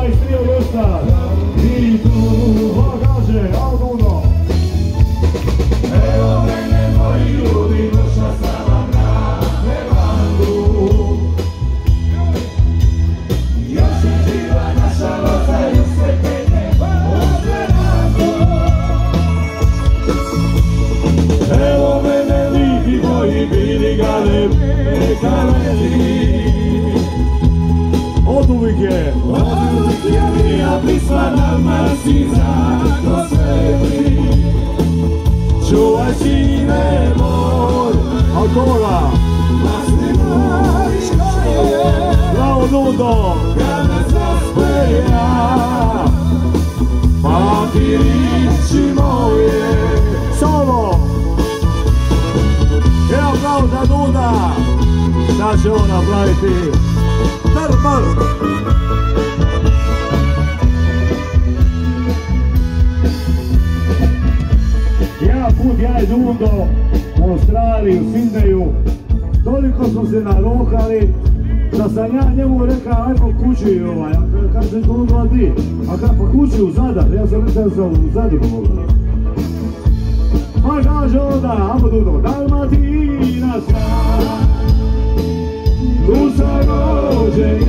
23 augusta. I tu kaže, Albuno. Evo mene moji ljudi, došla sam vam na Nevandu. Još je živa naša loza i sve penje od Nevandu. Evo mene lipi moji bili gale, kaleti. Od uvijek je mija pisma Dalmacija do sveti. Čuvaj sine moj, a koga? Maslimačka je, bravo Dudo, kada zaspeja, pamti riječi moje. Solo! Evo bravo za Duda, da će on napraviti. Trpar! Jedan put ja i Dundo u Australiji, u Sidneju, toliko smo se narokali da sam ja njemu rekao ajmo kući a kad se Dundo di, a kad pa kući u Zadar, ja sam rekao da sam u Zadru mogla. Pa kaže onda, ajmo Dundo, Dalmatinaca, tu sam rođen